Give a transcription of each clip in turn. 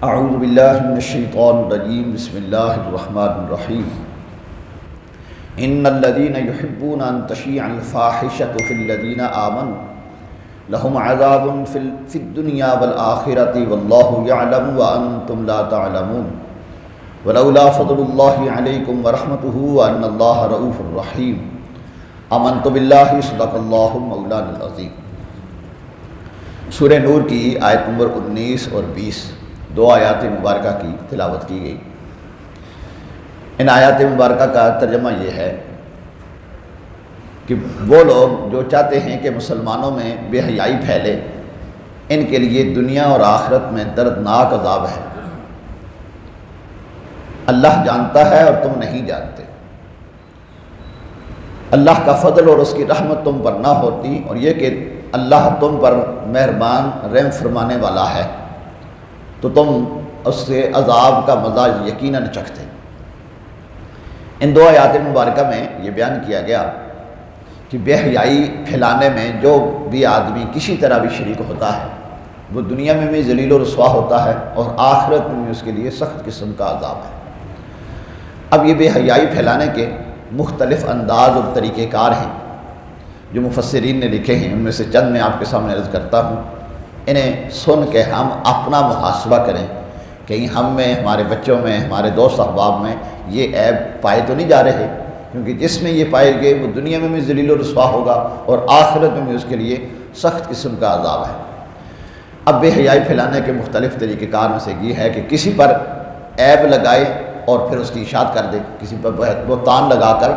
اعوذ باللہ من الشیطان الرجیم بسم اللہ الرحمن الرحیم ان الذین یحبون ان تشیع الفاحشۃ فی الذین آمنوا لهم عذاب فی الدنیا والآخرۃ واللہ یعلم وانتم لا تعلمون ولولا فضل اللہ علیکم ورحمتہ وان اللہ رؤوف رحیم آمنت باللہ صدق اللہ مولانا العظیم۔ سورہ نور کی آیت نمبر 19 اور 20 دو آیات مبارکہ کی تلاوت کی گئی۔ ان آیات مبارکہ کا ترجمہ یہ ہے کہ وہ لوگ جو چاہتے ہیں کہ مسلمانوں میں بے حیائی پھیلے، ان کے لیے دنیا اور آخرت میں دردناک عذاب ہے۔ اللہ جانتا ہے اور تم نہیں جانتے۔ اللہ کا فضل اور اس کی رحمت تم پر نہ ہوتی، اور یہ کہ اللہ تم پر مہربان رحم فرمانے والا ہے تو تم اس سے عذاب کا مزہ یقیناً چکھتے۔ ان دو آیات مبارکہ میں یہ بیان کیا گیا کہ بے حیائی پھیلانے میں جو بھی آدمی کسی طرح بھی شریک ہوتا ہے وہ دنیا میں بھی ذلیل و رسوا ہوتا ہے اور آخرت میں بھی اس کے لیے سخت قسم کا عذاب ہے۔ اب یہ بے حیائی پھیلانے کے مختلف انداز اور طریقہ کار ہیں جو مفسرین نے لکھے ہیں، ان میں سے چند میں آپ کے سامنے عرض کرتا ہوں۔ انہیں سن کے ہم اپنا محاسبہ کریں، کہیں ہم میں، ہمارے بچوں میں، ہمارے دوست احباب میں یہ عیب پائے تو نہیں جا رہے، کیونکہ جس میں یہ پائے گئے وہ دنیا میں بھی ذلیل و رسوا ہوگا اور آخرت میں بھی اس کے لیے سخت قسم کا عذاب ہے۔ اب بے حیائی پھیلانے کے مختلف طریقہ کار میں سے یہ ہے کہ کسی پر عیب لگائے اور پھر اس کی اشاعت کر دے، کسی پر بہتان لگا کر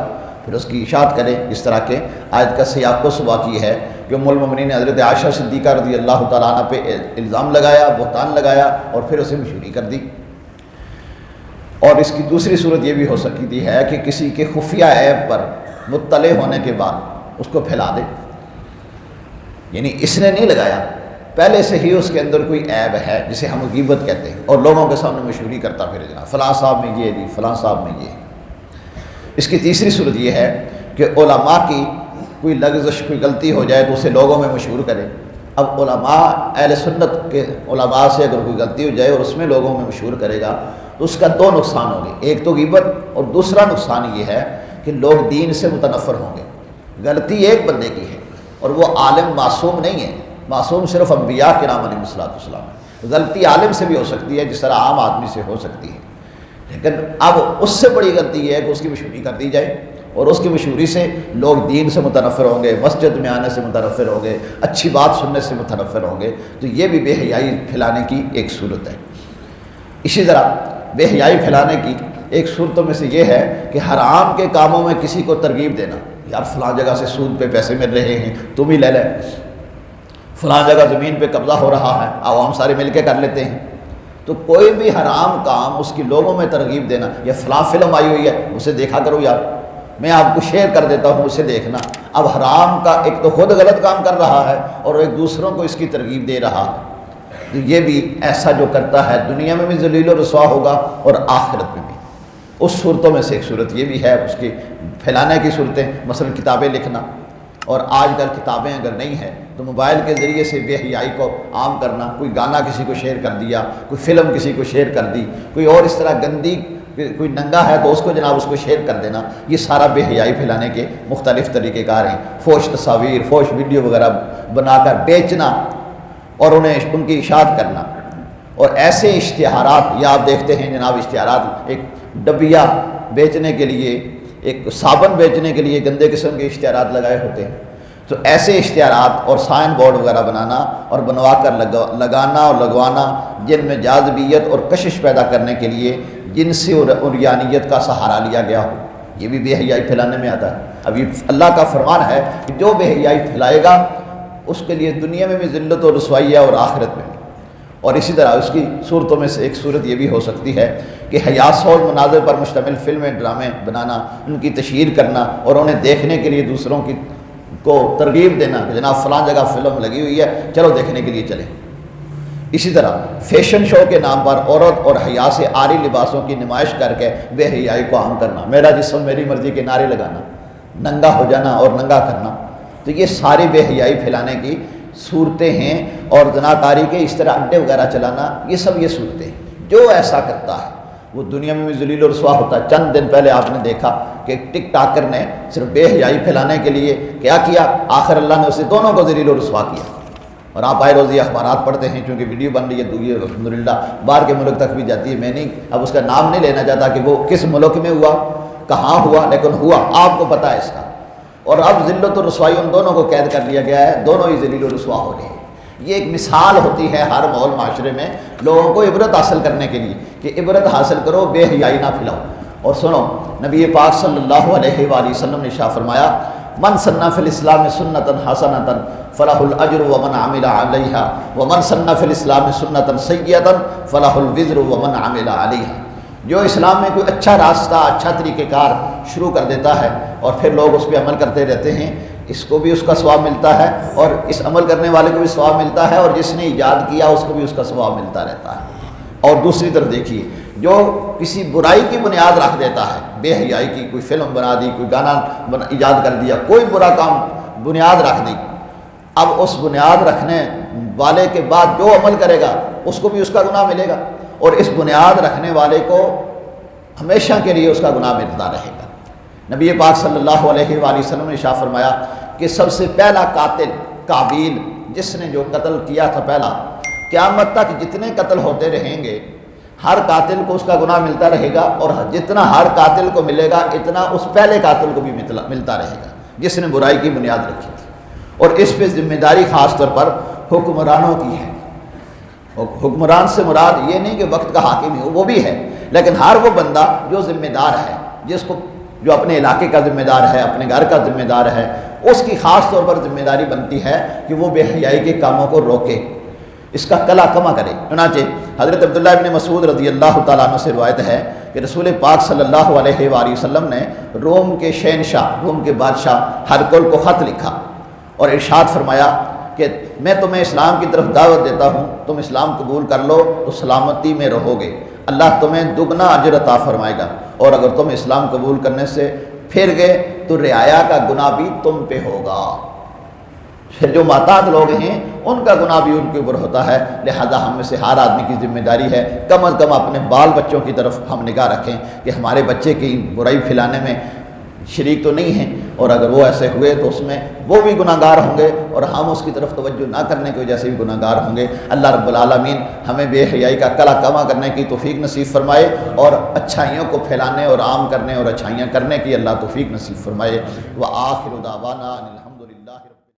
پھر اس کی اشاعت کرے، اس طرح کے آیت کا سیاق و سباق یہ ہے کہ ام المؤمنین حضرت عائشہ صدیقہ رضی اللہ تعالیٰ عنہ پہ الزام لگایا، بہتان لگایا اور پھر اسے مشہوری کر دی۔ اور اس کی دوسری صورت یہ بھی ہو سکتی ہے کہ کسی کے خفیہ عیب پر مطلع ہونے کے بعد اس کو پھیلا دے، یعنی اس نے نہیں لگایا، پہلے سے ہی اس کے اندر کوئی عیب ہے جسے ہم غیبت کہتے ہیں، اور لوگوں کے سامنے مشہوری کرتا پھر جناب فلاں صاحب میں یہ جی، فلاں صاحب میں یہ۔ اس کی تیسری صورت یہ ہے کہ علماء کی کوئی لغزش، کوئی غلطی ہو جائے تو اسے لوگوں میں مشہور کرے۔ اب علماء، اہل سنت کے علماء سے اگر کوئی غلطی ہو جائے اور اس میں لوگوں میں مشہور کرے گا تو اس کا دو نقصان ہوں گے، ایک تو غیبت اور دوسرا نقصان یہ ہے کہ لوگ دین سے متنفر ہوں گے۔ غلطی ایک بندے کی ہے اور وہ عالم معصوم نہیں ہے، معصوم صرف انبیاء کرام علیہ السلام ہے۔ غلطی عالم سے بھی ہو سکتی ہے جس طرح عام آدمی سے ہو سکتی ہے، لیکن اب اس سے بڑی غلطی یہ ہے کہ اس کی مشہوری کر دی جائے اور اس کی مشہوری سے لوگ دین سے متنفر ہوں گے، مسجد میں آنے سے متنفر ہوں گے، اچھی بات سننے سے متنفر ہوں گے، تو یہ بھی بے حیائی پھیلانے کی ایک صورت ہے۔ اسی طرح بے حیائی پھیلانے کی ایک صورتوں میں سے یہ ہے کہ حرام کے کاموں میں کسی کو ترغیب دینا، یار فلاں جگہ سے سود پہ پیسے مل رہے ہیں تم ہی لے لیں، فلاں جگہ زمین پہ قبضہ ہو رہا ہے عوام سارے مل کے کر لیتے ہیں، تو کوئی بھی حرام کام اس کی لوگوں میں ترغیب دینا، یا فلاں فلم آئی ہوئی ہے اسے دیکھا کرو یار، میں آپ کو شیئر کر دیتا ہوں اسے دیکھنا۔ اب حرام کا ایک تو خود غلط کام کر رہا ہے اور ایک دوسروں کو اس کی ترغیب دے رہا ہے، تو یہ بھی ایسا جو کرتا ہے دنیا میں بھی ذلیل و رسوا ہوگا اور آخرت میں بھی۔ اس صورتوں میں سے ایک صورت یہ بھی ہے اس کی پھیلانے کی صورتیں، مثلا کتابیں لکھنا، اور آج کل کتابیں اگر نہیں ہیں تو موبائل کے ذریعے سے بے حیائی کو عام کرنا، کوئی گانا کسی کو شیئر کر دیا، کوئی فلم کسی کو شیئر کر دی، کوئی اور اس طرح گندی، کوئی ننگا ہے تو اس کو جناب اس کو شیئر کر دینا، یہ سارا بے حیائی پھیلانے کے مختلف طریقہ کار ہیں۔ فوش تصاویر، فوش ویڈیو وغیرہ بنا کر بیچنا اور انہیں ان کی اشاعت کرنا، اور ایسے اشتہارات، یا آپ دیکھتے ہیں جناب اشتہارات، ایک ڈبیا بیچنے کے لیے، ایک صابن بیچنے کے لیے گندے قسم کے اشتہارات لگائے ہوتے ہیں، تو ایسے اشتہارات اور سائن بورڈ وغیرہ بنانا اور بنوا کر لگانا اور لگوانا جن میں جاذبیت اور کشش پیدا کرنے کے لیے جنسی اور عریانیت کا سہارا لیا گیا ہو، یہ بھی بے حیائی پھیلانے میں آتا ہے۔ اب یہ اللہ کا فرمان ہے کہ جو بے حیائی پھیلائے گا اس کے لیے دنیا میں بھی ذلت و رسوائی ہے اور آخرت میں بھی۔ اور اسی طرح اس کی صورتوں میں سے ایک صورت یہ بھی ہو سکتی ہے کہ حیاسول مناظر پر مشتمل فلمیں، ڈرامے بنانا، ان کی تشہیر کرنا اور انہیں دیکھنے کے لیے دوسروں کو ترغیب دینا کہ جناب فلاں جگہ فلم لگی ہوئی ہے چلو دیکھنے کے لیے چلیں۔ اسی طرح فیشن شو کے نام پر عورت اور حیا سے عاری لباسوں کی نمائش کر کے بے حیائی کو عام کرنا، میرا جسم میری مرضی کے نعرے لگانا، ننگا ہو جانا اور ننگا کرنا، تو یہ ساری بے حیائی پھیلانے کی صورتیں ہیں۔ اور زناکاری کے اس طرح اڈے وغیرہ چلانا، یہ سب یہ صورتیں ہیں۔ جو ایسا کرتا ہے وہ دنیا میں بھی ذلیل و رسوا ہوتا ہے۔ چند دن پہلے آپ نے دیکھا کہ ٹک ٹاکر نے صرف بے حیائی پھیلانے کے لیے کیا کیا، آخر اللہ نے اسے دونوں کو ذلیل و رسوا کیا۔ اور آپ آئے روزی اخبارات پڑھتے ہیں، چونکہ ویڈیو بن رہی ہے تو یہ الحمدللہ باہر کے ملک تک بھی جاتی ہے۔ میں نہیں اب اس کا نام نہیں لینا چاہتا کہ وہ کس ملک میں ہوا، کہاں ہوا، لیکن ہوا، آپ کو پتہ ہے اس کا۔ اور اب ذلت و رسوائی ان دونوں کو قید کر لیا گیا ہے، دونوں ہی ذلیل و رسوا ہو رہے ہیں۔ یہ ایک مثال ہوتی ہے ہر ماحول معاشرے میں لوگوں کو عبرت حاصل کرنے کے لیے کہ عبرت حاصل کرو، بے حیائی نہ پھیلاؤ۔ اور سنو، نبی پاک صلی اللہ علیہ وآلہ وسلم نے ارشاد فرمایا، من سن فی الاسلام سنتا حسنتا فلہ الاجر ومن عمل علیہا ومن سن فی الاسلام سنتا سیئتا فلہ الوزر ومن عمل علیہا۔ جو اسلام میں کوئی اچھا راستہ، اچھا طریقہ کار شروع کر دیتا ہے اور پھر لوگ اس پہ عمل کرتے رہتے ہیں، اس کو بھی اس کا ثواب ملتا ہے اور اس عمل کرنے والے کو بھی ثواب ملتا ہے، اور جس نے ایجاد کیا اس کو بھی اس کا ثواب ملتا رہتا ہے۔ اور دوسری طرف دیکھیے، جو کسی برائی کی بنیاد رکھ دیتا ہے، بے حیائی کی کوئی فلم بنا دی، کوئی گانا ایجاد کر دیا، کوئی برا کام بنیاد رکھ دی، اب اس بنیاد رکھنے والے کے بعد جو عمل کرے گا اس کو بھی اس کا گناہ ملے گا، اور اس بنیاد رکھنے والے کو ہمیشہ کے لیے اس کا گناہ ملتا رہے گا۔ نبی پاک صلی اللہ علیہ وآلہ وسلم نے ارشاد فرمایا کہ سب سے پہلا قاتل قابیل، جس نے جو قتل کیا تھا پہلا، قیامت تک جتنے قتل ہوتے رہیں گے ہر قاتل کو اس کا گناہ ملتا رہے گا، اور جتنا ہر قاتل کو ملے گا اتنا اس پہلے قاتل کو بھی ملتا رہے گا جس نے برائی کی بنیاد رکھی تھی۔ اور اس پہ ذمہ داری خاص طور پر حکمرانوں کی ہے۔ حکمران سے مراد یہ نہیں کہ وقت کا حاکم ہو، وہ بھی ہے، لیکن ہر وہ بندہ جو ذمہ دار ہے، جو اپنے علاقے کا ذمہ دار ہے، اپنے گھر کا ذمہ دار ہے، اس کی خاص طور پر ذمہ داری بنتی ہے کہ وہ بے حیائی کے کاموں کو روکے، اس کا کلا کما کرے۔ چنانچہ حضرت عبداللہ ابن مسعود رضی اللہ تعالیٰ عنہ سے روایت ہے کہ رسول پاک صلی اللہ علیہ وآلہ وسلم نے روم کے شہنشاہ، روم کے بادشاہ ہرقل کو خط لکھا اور ارشاد فرمایا کہ میں تمہیں اسلام کی طرف دعوت دیتا ہوں، تم اسلام قبول کر لو تو سلامتی میں رہو گے، اللہ تمہیں دگنا اجر عطا فرمائے گا، اور اگر تم اسلام قبول کرنے سے پھر گئے تو رعایا کا گناہ بھی تم پہ ہوگا۔ پھر جو معتاد لوگ ہیں ان کا گناہ بھی ان کے اوپر ہوتا ہے، لہذا ہم میں سے ہر آدمی کی ذمہ داری ہے کم از کم اپنے بال بچوں کی طرف ہم نگاہ رکھیں کہ ہمارے بچے کی برائی پھیلانے میں شریک تو نہیں ہیں، اور اگر وہ ایسے ہوئے تو اس میں وہ بھی گناہ گار ہوں گے اور ہم اس کی طرف توجہ نہ کرنے کی وجہ سے بھی گناہ گار ہوں گے۔ اللہ رب العالمین ہمیں بے حیائی کا کلا کما کرنے کی توفیق نصیب فرمائے، اور اچھائیوں کو پھیلانے اور عام کرنے اور اچھائیاں کرنے کی اللہ توفیق نصیب فرمائے۔ وآخر دعوانا